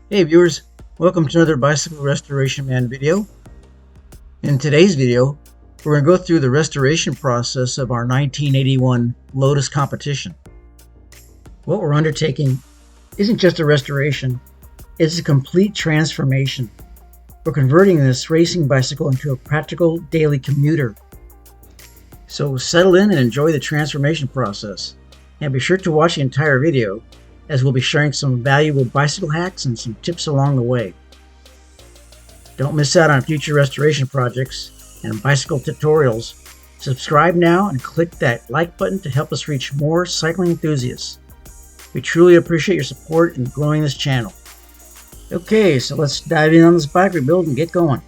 Hey viewers, welcome to another Bicycle Restoration Man video. In today's video, we're going to go through the restoration process of our 1981 Lotus competition. What we're undertaking isn't just a restoration, it's a complete transformation. We're converting this racing bicycle into a practical daily commuter. So settle in and enjoy the transformation process. And be sure to watch the entire video, as we'll be sharing some valuable bicycle hacks and some tips along the way. Don't miss out on future restoration projects and bicycle tutorials. Subscribe now and click that like button to help us reach more cycling enthusiasts. We truly appreciate your support in growing this channel. Okay, so let's dive in on this bike rebuild and get going.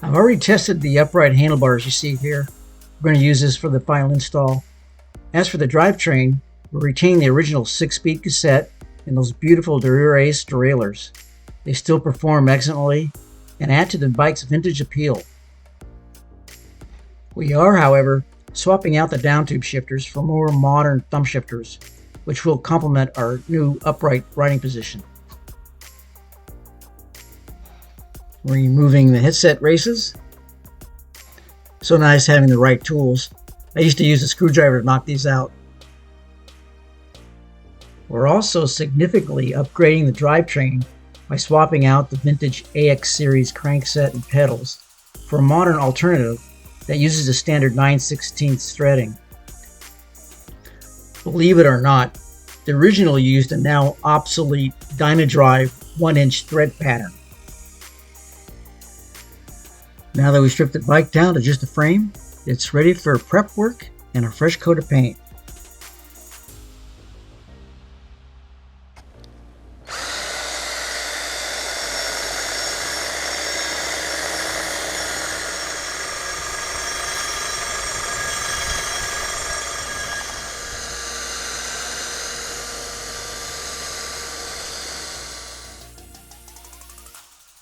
I've already tested the upright handlebars you see here. We're going to use this for the final install. As for the drivetrain, we'll retain the original 6-speed cassette and those beautiful Dura-Ace derailleurs. They still perform excellently and add to the bike's vintage appeal. We are, however, swapping out the down tube shifters for more modern thumb shifters, which will complement our new upright riding position. We're removing the headset races. So nice having the right tools. I used to use a screwdriver to knock these out. We're also significantly upgrading the drivetrain by swapping out the vintage AX series crankset and pedals for a modern alternative that uses the standard 9/16 threading. Believe it or not, the original used a now obsolete Diamond Drive 1-inch thread pattern. Now that we stripped the bike down to just a frame, it's ready for prep work and a fresh coat of paint.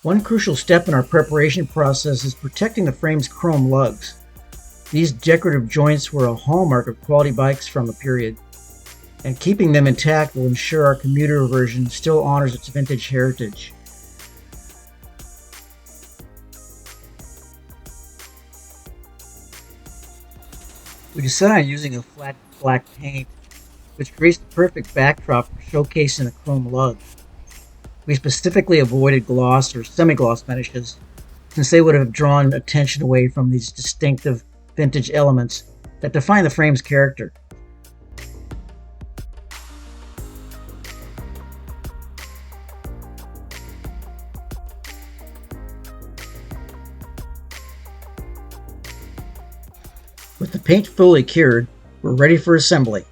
One crucial step in our preparation process is protecting the frame's chrome lugs. These decorative joints were a hallmark of quality bikes from the period, and keeping them intact will ensure our commuter version still honors its vintage heritage. We decided on using a flat black paint, which creates the perfect backdrop for showcasing the chrome lugs. We specifically avoided gloss or semi-gloss finishes, since they would have drawn attention away from these distinctive vintage elements that define the frame's character. With the paint fully cured, we're ready for assembly.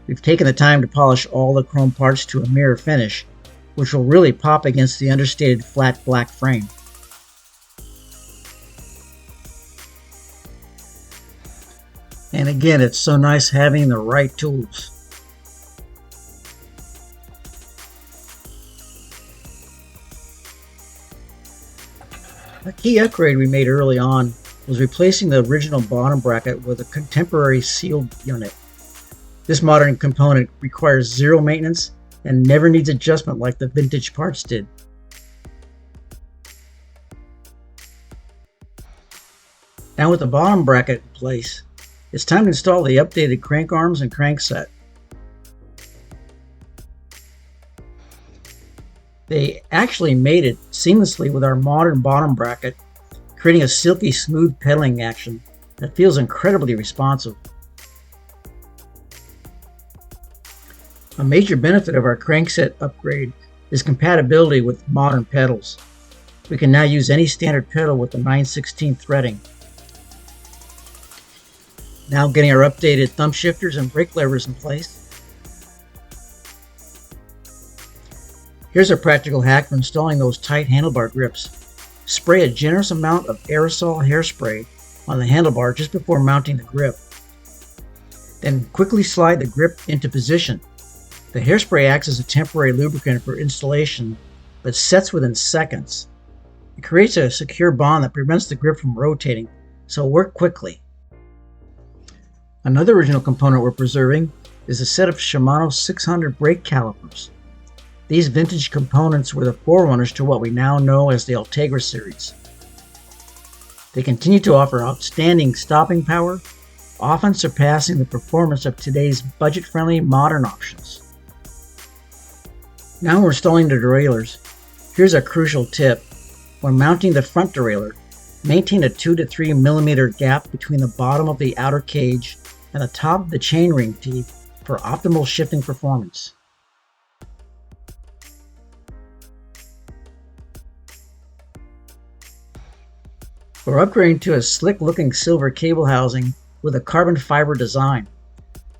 We've taken the time to polish all the chrome parts to a mirror finish, which will really pop against the understated flat black frame. And again, it's so nice having the right tools. A key upgrade we made early on was replacing the original bottom bracket with a contemporary sealed unit. This modern component requires zero maintenance and never needs adjustment like the vintage parts did. Now with the bottom bracket in place, it's time to install the updated crank arms and crankset. They actually made it seamlessly with our modern bottom bracket, creating a silky smooth pedaling action that feels incredibly responsive. A major benefit of our crankset upgrade is compatibility with modern pedals. We can now use any standard pedal with the 9/16 threading. Now getting our updated thumb shifters and brake levers in place. Here's a practical hack for installing those tight handlebar grips. Spray a generous amount of aerosol hairspray on the handlebar just before mounting the grip. Then quickly slide the grip into position. The hairspray acts as a temporary lubricant for installation, but sets within seconds. It creates a secure bond that prevents the grip from rotating, so work quickly. Another original component we're preserving is a set of Shimano 600 brake calipers. These vintage components were the forerunners to what we now know as the Ultegra series. They continue to offer outstanding stopping power, often surpassing the performance of today's budget-friendly modern options. Now we're installing the derailleurs. Here's a crucial tip. When mounting the front derailleur, maintain a 2 to 3 millimeter gap between the bottom of the outer cage and the top of the chainring teeth for optimal shifting performance. We're upgrading to a slick-looking silver cable housing with a carbon fiber design.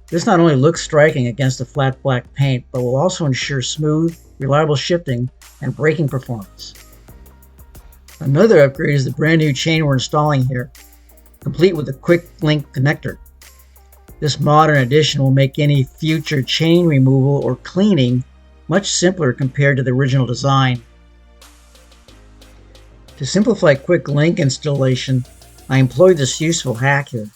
This not only looks striking against the flat black paint, but will also ensure smooth, reliable shifting and braking performance. Another upgrade is the brand new chain we're installing here, complete with a quick link connector. This modern addition will make any future chain removal or cleaning much simpler compared to the original design. To simplify quick link installation, I employed this useful hack here.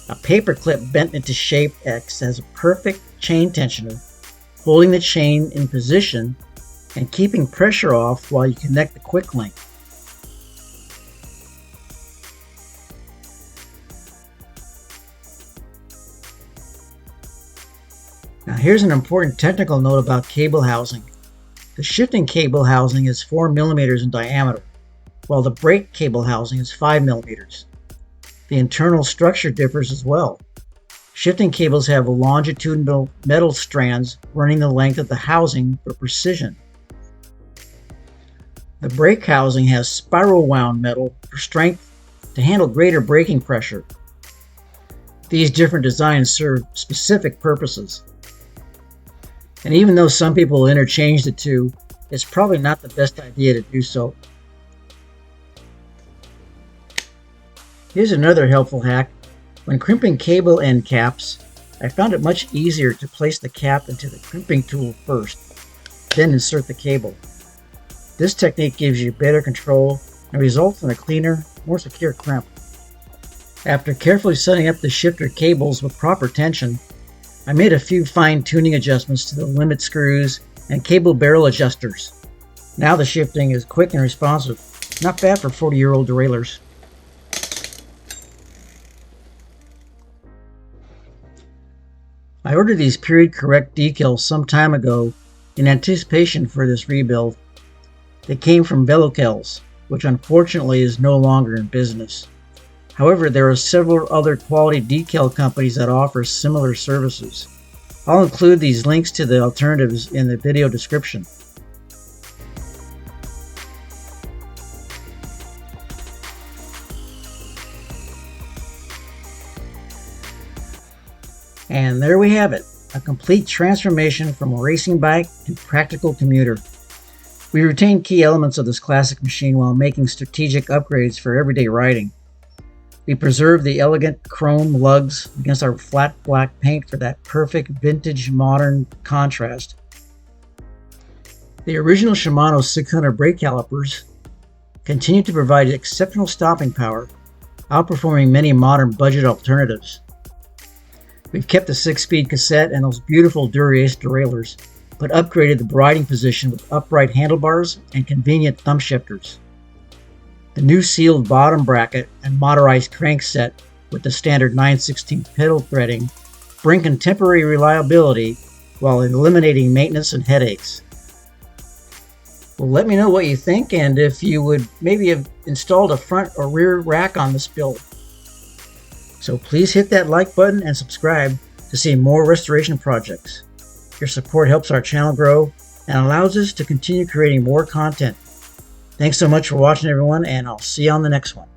A paper clip bent into shape acts as a perfect chain tensioner, holding the chain in position and keeping pressure off while you connect the quick link. Now here's an important technical note about cable housing. The shifting cable housing is 4 millimeters in diameter, while the brake cable housing is 5 millimeters. The internal structure differs as well. Shifting cables have longitudinal metal strands running the length of the housing for precision. The brake housing has spiral wound metal for strength to handle greater braking pressure. These different designs serve specific purposes. And even though some people will interchange the two, it's probably not the best idea to do so. Here's another helpful hack. When crimping cable end caps, I found it much easier to place the cap into the crimping tool first, then insert the cable. This technique gives you better control and results in a cleaner, more secure crimp. After carefully setting up the shifter cables with proper tension, I made a few fine-tuning adjustments to the limit screws and cable barrel adjusters. Now the shifting is quick and responsive. Not bad for 40-year-old derailleurs. I ordered these period-correct decals some time ago in anticipation for this rebuild. They came from DECAL, which unfortunately is no longer in business. However, there are several other quality decal companies that offer similar services. I'll include these links to the alternatives in the video description. And there we have it, a complete transformation from a racing bike to practical commuter. We retained key elements of this classic machine while making strategic upgrades for everyday riding. We preserved the elegant chrome lugs against our flat black paint for that perfect vintage modern contrast. The original Shimano 600 brake calipers continue to provide exceptional stopping power, outperforming many modern budget alternatives. We've kept the 6-speed cassette and those beautiful Dura-Ace derailleurs, but upgraded the riding position with upright handlebars and convenient thumb shifters. The new sealed bottom bracket and motorized crankset with the standard 9/16 pedal threading bring contemporary reliability while eliminating maintenance and headaches. Well, let me know what you think and if you would maybe have installed a front or rear rack on this build. So please hit that like button and subscribe to see more restoration projects. Your support helps our channel grow and allows us to continue creating more content. Thanks so much for watching, everyone, and I'll see you on the next one.